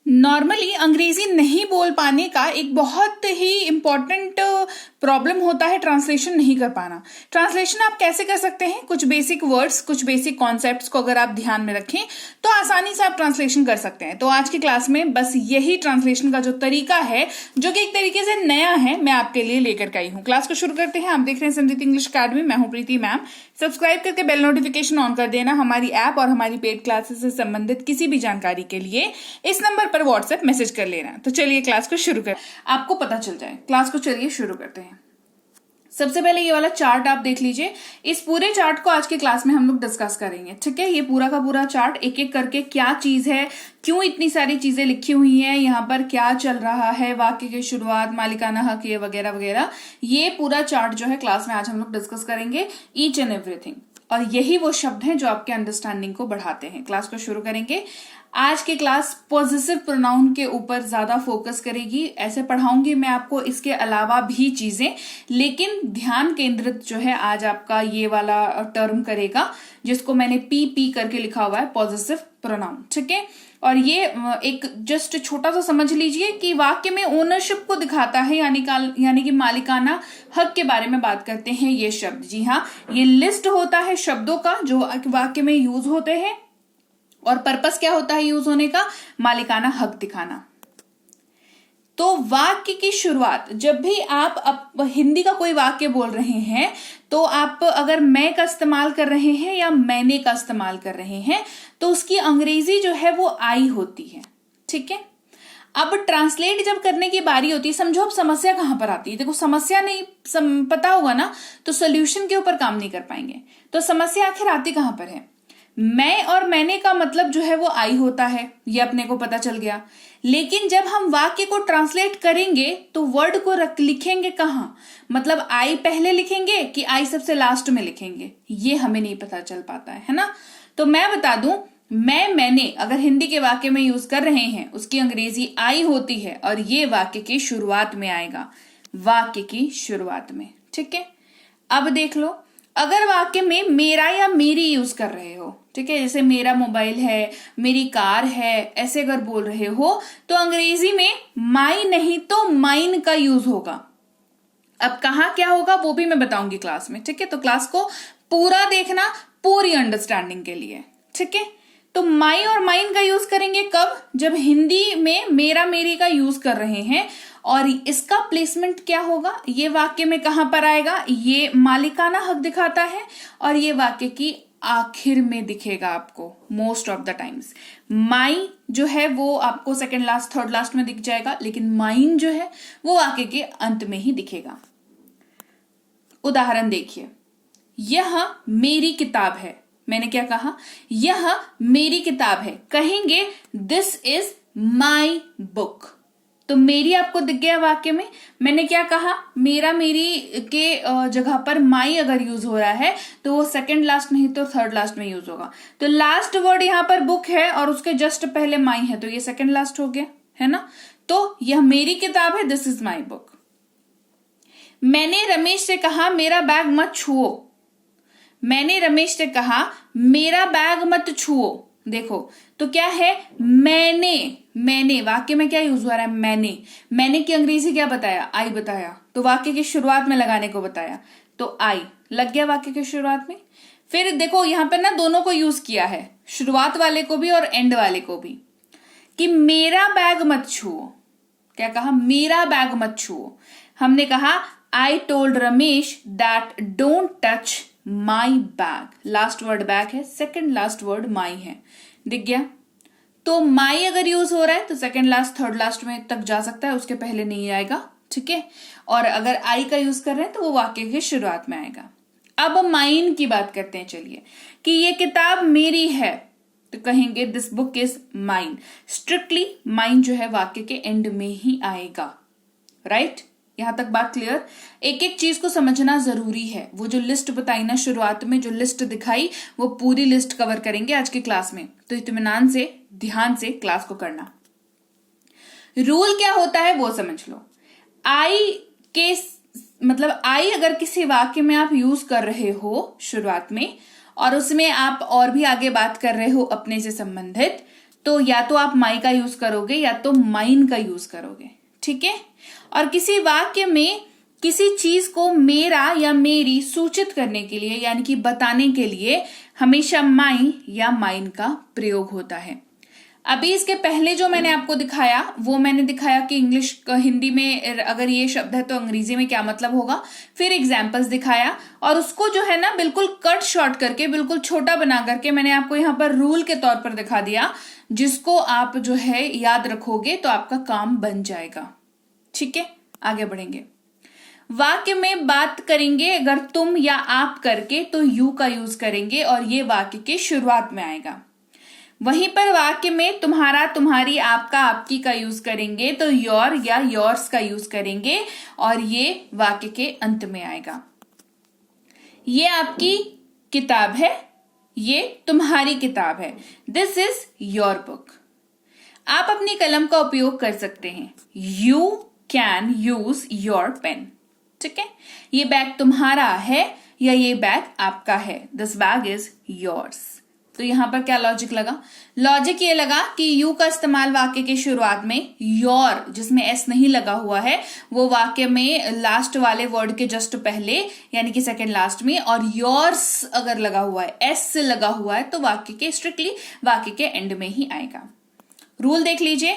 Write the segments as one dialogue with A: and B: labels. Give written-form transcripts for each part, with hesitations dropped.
A: Normally अंग्रेजी नहीं बोल पाने का एक बहुत ही इम्पॉर्टेंट प्रॉब्लम होता है ट्रांसलेशन नहीं कर पाना। ट्रांसलेशन आप कैसे कर सकते हैं? कुछ बेसिक वर्ड्स, कुछ बेसिक कॉन्सेप्ट्स को अगर आप ध्यान में रखें तो आसानी से आप ट्रांसलेशन कर सकते हैं। तो आज की क्लास में बस यही ट्रांसलेशन का जो तरीका है, जो कि एक तरीके से नया है, मैं आपके लिए लेकर के आई हूँ। क्लास को शुरू करते हैं। आप देख रहे हैं समृद्धि इंग्लिश अकेडमी, मैं हूँ प्रीति मैम। सब्सक्राइब करके बेल नोटिफिकेशन ऑन कर देना। हमारी ऐप और हमारी पेड क्लासेस से संबंधित किसी भी जानकारी के लिए इस नंबर पर व्हाट्सएप मैसेज कर लेना। तो चलिए क्लास को शुरू कर, आपको पता चल जाए। क्लास को चलिए शुरू करते हैं। सबसे पहले ये वाला चार्ट आप देख लीजिए। इस पूरे चार्ट को आज की क्लास में हम लोग डिस्कस करेंगे, ठीक है। ये पूरा का पूरा चार्ट एक एक करके क्या चीज है, क्यों इतनी सारी चीजें लिखी हुई हैं, यहाँ पर क्या चल रहा है, वाक्य की शुरुआत, मालिकाना हक, ये वगैरह वगैरह, ये पूरा चार्ट जो है क्लास में आज हम लोग डिस्कस करेंगे, ईच एंड एवरीथिंग। और यही वो शब्द हैं जो आपके अंडरस्टैंडिंग को बढ़ाते हैं। क्लास को शुरू करेंगे। आज की क्लास पॉजिटिव प्रोनाउन के ऊपर ज्यादा फोकस करेगी। ऐसे पढ़ाऊंगी मैं आपको इसके अलावा भी चीजें, लेकिन ध्यान केंद्रित जो है आज आपका ये वाला टर्म करेगा, जिसको मैंने पी करके लिखा हुआ है, पॉजिटिव प्रोनाउन, ठीक है। और ये एक जस्ट छोटा सा समझ लीजिए कि वाक्य में ओनरशिप को दिखाता है, यानी कि मालिकाना हक के बारे में बात करते हैं ये शब्द। जी हाँ, ये लिस्ट होता है शब्दों का जो वाक्य में यूज होते हैं, और पर्पस क्या होता है यूज होने का? मालिकाना हक दिखाना। तो वाक्य की शुरुआत, जब भी आप हिंदी का कोई वाक्य बोल रहे हैं तो आप अगर मैं का इस्तेमाल कर रहे हैं या मैंने का इस्तेमाल कर रहे हैं तो उसकी अंग्रेजी जो है वो आई होती है, ठीक है। अब ट्रांसलेट जब करने की बारी होती है, समझो अब समस्या कहां पर आती है। देखो, समस्या नहीं पता होगा ना तो सोल्यूशन के ऊपर काम नहीं कर पाएंगे। तो समस्या आखिर आती कहां पर है? मैं और मैंने का मतलब जो है वो आई होता है, ये अपने को पता चल गया। लेकिन जब हम वाक्य को ट्रांसलेट करेंगे तो वर्ड को लिखेंगे कहां? मतलब आई पहले लिखेंगे कि आई सबसे लास्ट में लिखेंगे, ये हमें नहीं पता चल पाता है ना। तो मैं बता दूं, मैंने अगर हिंदी के वाक्य में यूज कर रहे हैं, उसकी अंग्रेजी आई होती है और ये वाक्य की शुरुआत में आएगा, वाक्य की शुरुआत में, ठीक है। अब देख लो, अगर वाक्य में मेरा या मेरी यूज कर रहे हो, ठीक है, जैसे मेरा मोबाइल है, मेरी कार है, ऐसे अगर बोल रहे हो तो अंग्रेजी में माई नहीं तो माइन का यूज होगा। अब कहाँ क्या होगा वो भी मैं बताऊंगी क्लास में, ठीक है। तो क्लास को पूरा देखना, पूरी अंडरस्टैंडिंग के लिए, ठीक है। तो माई और माइन का यूज करेंगे कब? जब हिंदी में मेरा मेरी का यूज कर रहे हैं। और इसका प्लेसमेंट क्या होगा? ये वाक्य में कहां पर आएगा? ये मालिकाना हक दिखाता है और ये वाक्य की आखिर में दिखेगा आपको मोस्ट ऑफ द टाइम्स। माई जो है वो आपको सेकंड लास्ट, थर्ड लास्ट में दिख जाएगा, लेकिन माइन जो है वो वाक्य के अंत में ही दिखेगा। उदाहरण देखिए, यह मेरी किताब है। मैंने क्या कहा? यह मेरी किताब है। कहेंगे दिस इज माई बुक। तो मेरी आपको दिख गया वाक्य में। मैंने क्या कहा? मेरा मेरी के जगह पर माई अगर यूज हो रहा है तो वो सेकंड लास्ट नहीं तो थर्ड लास्ट में यूज होगा। तो लास्ट वर्ड यहां पर बुक है और उसके जस्ट पहले माई है, तो ये सेकंड लास्ट हो गया, है ना। तो यह मेरी किताब है, दिस इज माई बुक। मैंने रमेश से कहा मेरा बैग मत छुओ। मैंने रमेश से कहा मेरा बैग मत छुओ। देखो, तो क्या है? मैंने वाक्य में क्या यूज हो रहा है? मैंने की अंग्रेजी क्या बताया? आई बताया। तो वाक्य की शुरुआत में लगाने को बताया, तो आई लग गया वाक्य की शुरुआत में। फिर देखो यहां पर ना दोनों को यूज किया है, शुरुआत वाले को भी और एंड वाले को भी, कि मेरा बैग मत छुओ। क्या कहा? मेरा बैग मत छुओ। हमने कहा I told Ramesh that don't touch my bag. Last word bag है, सेकंड लास्ट वर्ड माई है, दिख गया। तो माई अगर यूज हो रहा है तो सेकंड लास्ट, थर्ड लास्ट में तक जा सकता है, उसके पहले नहीं आएगा, ठीक है। और अगर आई का यूज कर रहे हैं तो वो वाक्य की शुरुआत में आएगा। अब माइन की बात करते हैं, चलिए, कि ये किताब मेरी है, तो कहेंगे this book is mine. Strictly mine जो है वाक्य के एंड में ही आएगा, राइट। यहां तक बात क्लियर? एक एक चीज को समझना जरूरी है। वो जो लिस्ट बताई ना शुरुआत में, जो लिस्ट दिखाई, वो पूरी लिस्ट कवर करेंगे आज की क्लास में। तो इत्मीनान से, ध्यान से क्लास को करना। रूल क्या होता है वो समझ लो। आई के मतलब आई अगर किसी वाक्य में आप यूज कर रहे हो शुरुआत में, और उसमें आप और भी आगे बात कर रहे हो अपने से संबंधित, तो या तो आप माई का यूज करोगे या तो माइन का यूज करोगे, ठीक है। और किसी वाक्य में किसी चीज को मेरा या मेरी सूचित करने के लिए यानी कि बताने के लिए हमेशा माई या माइन का प्रयोग होता है। अभी इसके पहले जो मैंने आपको दिखाया वो मैंने दिखाया कि हिंदी में अगर ये शब्द है तो अंग्रेजी में क्या मतलब होगा, फिर एग्जाम्पल्स दिखाया और उसको जो है ना बिल्कुल कट शॉर्ट करके बिल्कुल छोटा बना करके मैंने आपको यहाँ पर रूल के तौर पर दिखा दिया, जिसको आप जो है याद रखोगे तो आपका काम बन जाएगा, ठीक है। आगे बढ़ेंगे। वाक्य में बात करेंगे अगर तुम या आप करके तो यू का यूज करेंगे और ये वाक्य के शुरुआत में आएगा। वहीं पर वाक्य में तुम्हारा, तुम्हारी, आपका, आपकी का यूज करेंगे तो योर या योर्स का यूज करेंगे और ये वाक्य के अंत में आएगा। ये आपकी किताब है, ये तुम्हारी किताब है, दिस इज योर बुक। आप अपनी कलम का उपयोग कर सकते हैं, you can use your pen, ठीक है। ये बैग तुम्हारा है या ये बैग आपका है, दिस बैग इज योर्स। तो यहां पर क्या लॉजिक लगा? लॉजिक ये लगा कि यू का इस्तेमाल वाक्य के शुरुआत में, योर जिसमें एस नहीं लगा हुआ है वो वाक्य में लास्ट वाले वर्ड के जस्ट पहले यानी कि सेकंड लास्ट में, और योर्स अगर लगा हुआ है, एस से लगा हुआ है तो वाक्य के स्ट्रिक्टली वाक्य के एंड में ही आएगा। रूल देख लीजिए,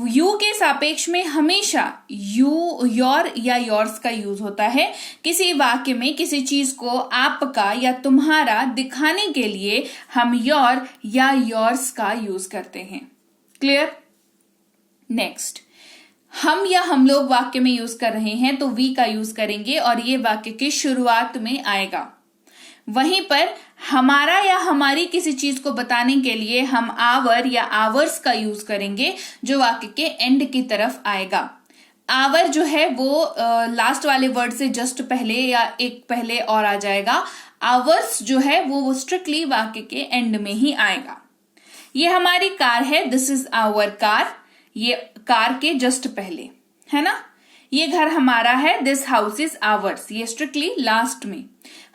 A: यू के सापेक्ष में हमेशा यू, योर या योर्स का यूज होता है। किसी वाक्य में किसी चीज को आपका या तुम्हारा दिखाने के लिए हम योर या योर्स का यूज करते हैं। क्लियर? नेक्स्ट, हम या हम लोग वाक्य में यूज कर रहे हैं तो वी का यूज करेंगे और ये वाक्य की शुरुआत में आएगा। वहीं पर हमारा या हमारी किसी चीज को बताने के लिए हम आवर या आवर्स का यूज करेंगे जो वाक्य के एंड की तरफ आएगा। आवर जो है वो लास्ट वाले वर्ड से जस्ट पहले या एक पहले और आ जाएगा। आवर्स जो है वो स्ट्रिक्टली वाक्य के एंड में ही आएगा। ये हमारी कार है, दिस इज आवर कार, ये कार के जस्ट पहले है ना। ये घर हमारा है, दिस हाउस इज आवर्स, ये स्ट्रिक्टली लास्ट में।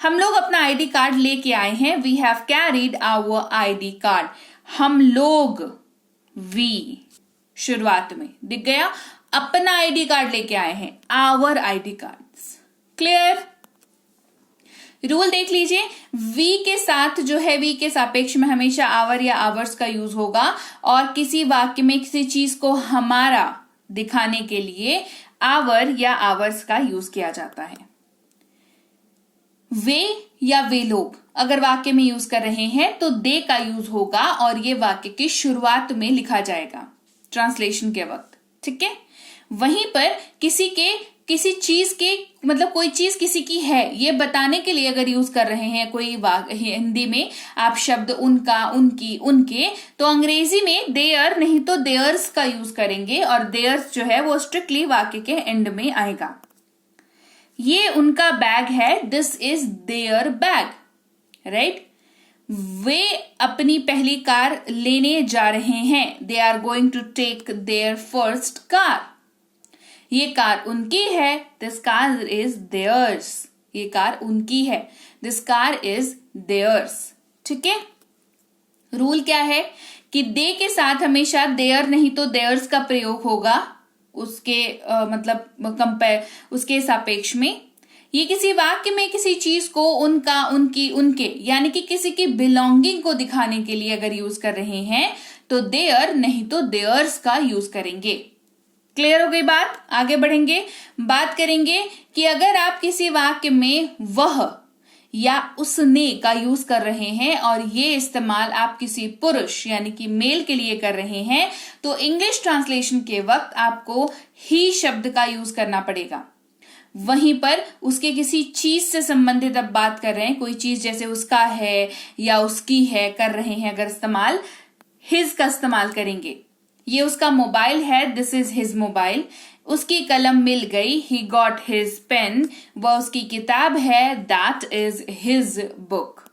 A: हम लोग अपना आईडी कार्ड लेके आए हैं, we have carried our ID card, हम लोग, वी शुरुआत में दिख गया, अपना आईडी कार्ड लेके आए हैं, our ID cards. Clear? Rule देख लीजिए, वी के साथ जो है, वी के सापेक्ष में हमेशा आवर या आवर्स का यूज होगा और किसी वाक्य में किसी चीज को हमारा दिखाने के लिए आवर या आवर्स का यूज किया जाता है। वे या वे लोग अगर वाक्य में यूज कर रहे हैं तो दे का यूज होगा और ये वाक्य की शुरुआत में लिखा जाएगा ट्रांसलेशन के वक्त, ठीक है। वहीं पर किसी चीज के मतलब कोई चीज किसी की है ये बताने के लिए अगर यूज कर रहे हैं कोई हिंदी में आप शब्द उनका, उनकी, उनके, तो अंग्रेजी में देयर नहीं तो देयर्स का यूज करेंगे और देयर्स जो है वो स्ट्रिक्टली वाक्य के एंड में आएगा। ये उनका बैग है, this is their bag, right. वे अपनी पहली कार लेने जा रहे हैं, they are going to take their first car. ये कार उनकी है, दिस कार इज देयर्स, ये कार उनकी है, दिस कार इज देयर्स, ठीक है। रूल क्या है कि दे के साथ हमेशा देयर नहीं तो देयर्स का प्रयोग होगा उसके मतलब उसके सापेक्ष में। ये किसी वाक्य में किसी चीज को उनका, उनकी, उनके यानी कि किसी की बिलोंगिंग को दिखाने के लिए अगर यूज कर रहे हैं तो देयर नहीं तो देयर्स का यूज करेंगे। क्लियर हो गई बात? आगे बढ़ेंगे, बात करेंगे कि अगर आप किसी वाक्य में वह या उसने का यूज कर रहे हैं और ये इस्तेमाल आप किसी पुरुष यानी कि मेल के लिए कर रहे हैं तो इंग्लिश ट्रांसलेशन के वक्त आपको ही शब्द का यूज करना पड़ेगा। वहीं पर उसके किसी चीज से संबंधित अब बात कर रहे हैं, कोई चीज जैसे उसका है या उसकी है कर रहे हैं अगर इस्तेमाल, हिज का इस्तेमाल करेंगे। ये उसका मोबाइल है, दिस इज हिज मोबाइल। उसकी कलम मिल गई, ही गॉट हिज पेन। वह उसकी किताब है, दैट इज हिज बुक।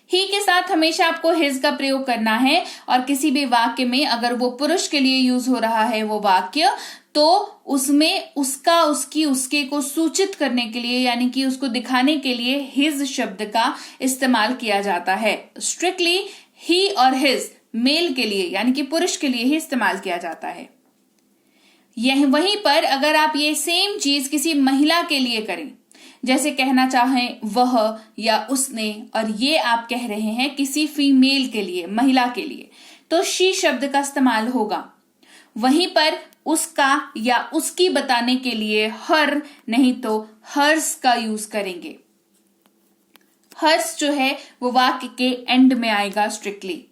A: ही के साथ हमेशा आपको हिज का प्रयोग करना है और किसी भी वाक्य में अगर वो पुरुष के लिए यूज हो रहा है वो वाक्य तो उसमें उसका, उसकी, उसके को सूचित करने के लिए यानी कि उसको दिखाने के लिए हिज शब्द का इस्तेमाल किया जाता है। स्ट्रिक्टली ही और हिज मेल के लिए यानी कि पुरुष के लिए ही इस्तेमाल किया जाता है। यह वहीं पर अगर आप ये सेम चीज किसी महिला के लिए करें, जैसे कहना चाहें वह या उसने, और ये आप कह रहे हैं किसी फीमेल के लिए, महिला के लिए, तो शी शब्द का इस्तेमाल होगा। वहीं पर उसका या उसकी बताने के लिए हर नहीं तो हर्स का यूज करेंगे। हर्स जो है वो वाक्य के एंड में आएगा स्ट्रिक्टली।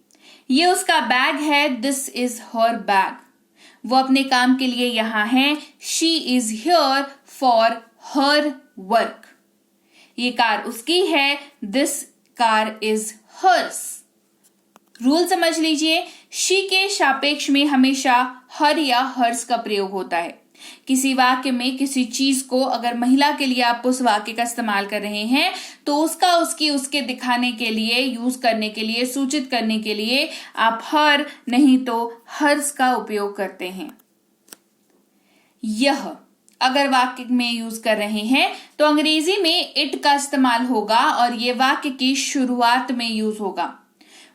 A: ये उसका बैग है, दिस इज हर बैग। वो अपने काम के लिए यहां है, she is here for her work. ये कार उसकी है, this car is hers. Rule समझ लीजिए, शी के सापेक्ष में हमेशा हर या हर्स का प्रयोग होता है। किसी वाक्य में किसी चीज को अगर महिला के लिए आप उस वाक्य का इस्तेमाल कर रहे हैं तो उसका, उसकी, उसके दिखाने के लिए, यूज करने के लिए, सूचित करने के लिए आप हर नहीं तो हर्स का उपयोग करते हैं। यह अगर वाक्य में यूज कर रहे हैं तो अंग्रेजी में इट का इस्तेमाल होगा और यह वाक्य की शुरुआत में यूज होगा।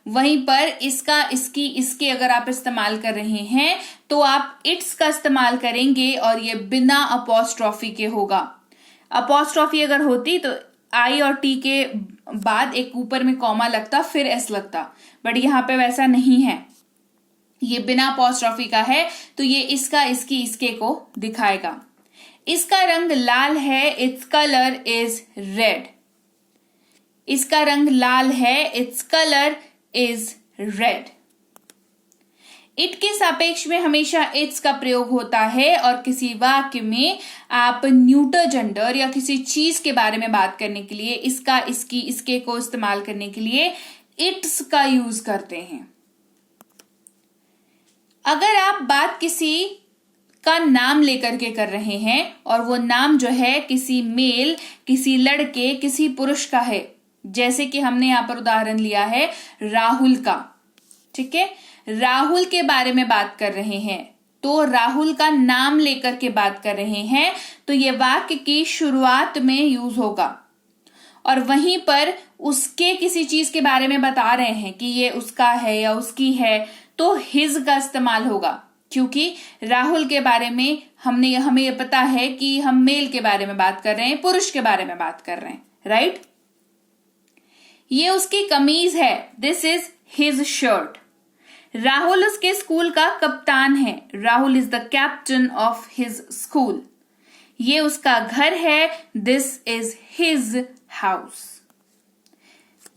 A: वहीं पर इसका, इसकी, इसके अगर आप इस्तेमाल कर रहे हैं तो आप इट्स का इस्तेमाल करेंगे और ये बिना अपॉस्ट्रॉफी के होगा। अपॉस्ट्रॉफी अगर होती तो आई और टी के बाद एक ऊपर में कॉमा लगता, फिर एस लगता, बट यहाँ पे वैसा नहीं है। ये बिना अपॉस्ट्रॉफी का है तो ये इसका, इसकी, इसके को दिखाएगा। इसका रंग लाल है, इट्स कलर इज रेड। इसका रंग लाल है, its colour is red. It के सापेक्ष में हमेशा इट्स का प्रयोग होता है और किसी वाक्य में आप न्यूटर जेंडर या किसी चीज के बारे में बात करने के लिए इसका, इसकी, इसके को इस्तेमाल करने के लिए इट्स का यूज करते हैं। अगर आप बात किसी का नाम लेकर के कर रहे हैं और वो नाम जो है किसी मेल, किसी लड़के, किसी पुरुष का है, जैसे कि हमने यहां पर उदाहरण लिया है राहुल का, ठीक है, राहुल के बारे में बात कर रहे हैं तो राहुल का नाम लेकर के बात कर रहे हैं तो ये वाक्य की शुरुआत में यूज होगा। और वहीं पर उसके किसी चीज के बारे में बता रहे हैं कि ये उसका है या उसकी है तो हिज का इस्तेमाल होगा, क्योंकि राहुल के बारे में हमें ये पता है कि हम मेल के बारे में बात कर रहे हैं, पुरुष के बारे में बात कर रहे हैं, राइट। ये उसकी कमीज है, this is his shirt. Rahul उसके स्कूल का कप्तान है, Rahul is the captain of his school. ये उसका घर है, दिस इज हिज हाउस।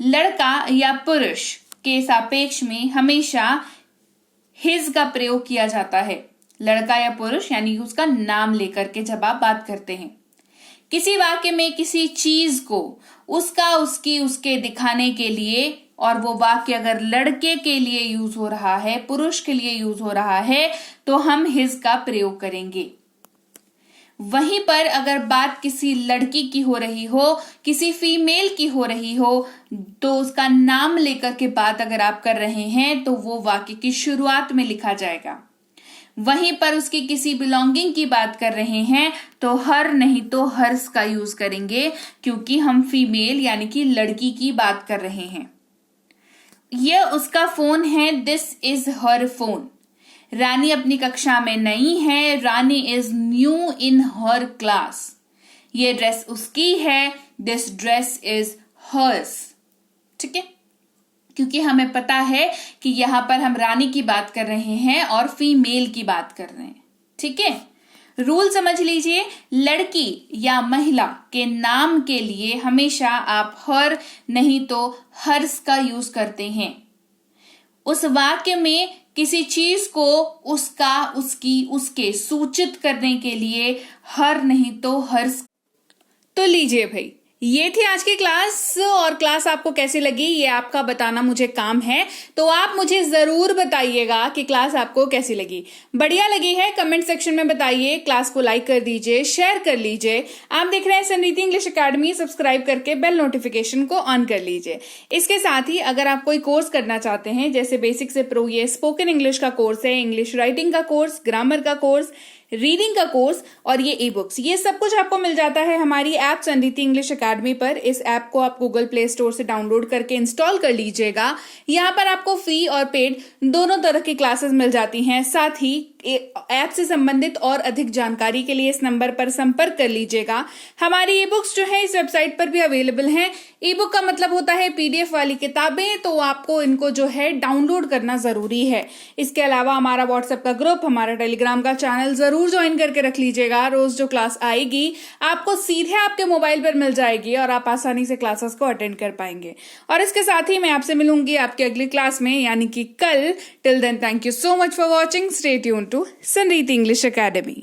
A: लड़का या पुरुष के सापेक्ष में हमेशा हिज का प्रयोग किया जाता है। लड़का या पुरुष यानी उसका नाम लेकर के जब आप बात करते हैं। किसी वाक्य में किसी चीज को उसका, उसकी, उसके दिखाने के लिए, और वो वाक्य अगर लड़के के लिए यूज हो रहा है, पुरुष के लिए यूज हो रहा है तो हम हिज का प्रयोग करेंगे। वहीं पर अगर बात किसी लड़की की हो रही हो, किसी फीमेल की हो रही हो, तो उसका नाम लेकर के बात अगर आप कर रहे हैं तो वो वाक्य की शुरुआत में लिखा जाएगा। वहीं पर उसकी किसी बिलोंगिंग की बात कर रहे हैं तो हर नहीं तो हर्स का यूज करेंगे, क्योंकि हम फीमेल यानी कि लड़की की बात कर रहे हैं। यह उसका फोन है, this is her phone. Rani अपनी कक्षा में नई है, Rani is new in her class. ये ड्रेस उसकी है, दिस ड्रेस इज हर्स। ठीक है, क्योंकि हमें पता है कि यहां पर हम रानी की बात कर रहे हैं और फीमेल की बात कर रहे हैं। ठीक है, रूल समझ लीजिए, लड़की या महिला के नाम के लिए हमेशा आप हर नहीं तो हर्स का यूज करते हैं। उस वाक्य में किसी चीज को उसका, उसकी, उसके सूचित करने के लिए हर नहीं तो हर्स। तो लीजिए भाई, ये थी आज की क्लास, और क्लास आपको कैसी लगी ये आपका बताना मुझे काम है, तो आप मुझे जरूर बताइएगा कि क्लास आपको कैसी लगी। बढ़िया लगी है कमेंट सेक्शन में बताइए, क्लास को लाइक कर दीजिए, शेयर कर लीजिए। आप देख रहे हैं समृद्धि इंग्लिश एकेडमी, सब्सक्राइब करके बेल नोटिफिकेशन को ऑन कर लीजिए। इसके साथ ही अगर आप कोई कोर्स करना चाहते हैं, जैसे बेसिक से प्रो, ये स्पोकन इंग्लिश का कोर्स है, इंग्लिश राइटिंग का कोर्स, ग्रामर का कोर्स, रीडिंग का कोर्स और ये ई बुक्स, ये सब कुछ आपको मिल जाता है हमारी ऐप संरीति इंग्लिश एकेडमी पर। इस ऐप को आप गूगल प्ले स्टोर से डाउनलोड करके इंस्टॉल कर लीजिएगा। यहाँ पर आपको फ्री और पेड दोनों तरह की क्लासेस मिल जाती हैं। साथ ही ऐप से संबंधित और अधिक जानकारी के लिए इस नंबर पर संपर्क कर लीजिएगा। हमारी ई बुक्स जो है इस वेबसाइट पर भी अवेलेबल हैं। ई बुक का मतलब होता है PDF वाली किताबें, तो आपको इनको जो है डाउनलोड करना जरूरी है। इसके अलावा हमारा व्हाट्सएप का ग्रुप, हमारा टेलीग्राम का चैनल जरूर ज्वाइन करके रख लीजिएगा। रोज जो क्लास आएगी आपको सीधे आपके मोबाइल पर मिल जाएगी और आप आसानी से क्लासेस को अटेंड कर पाएंगे। और इसके साथ ही मैं आपसे मिलूंगी आपकी अगली क्लास में, यानी कि कल। Till then, thank you so much for watching. Stay tuned to Sanriti English academy.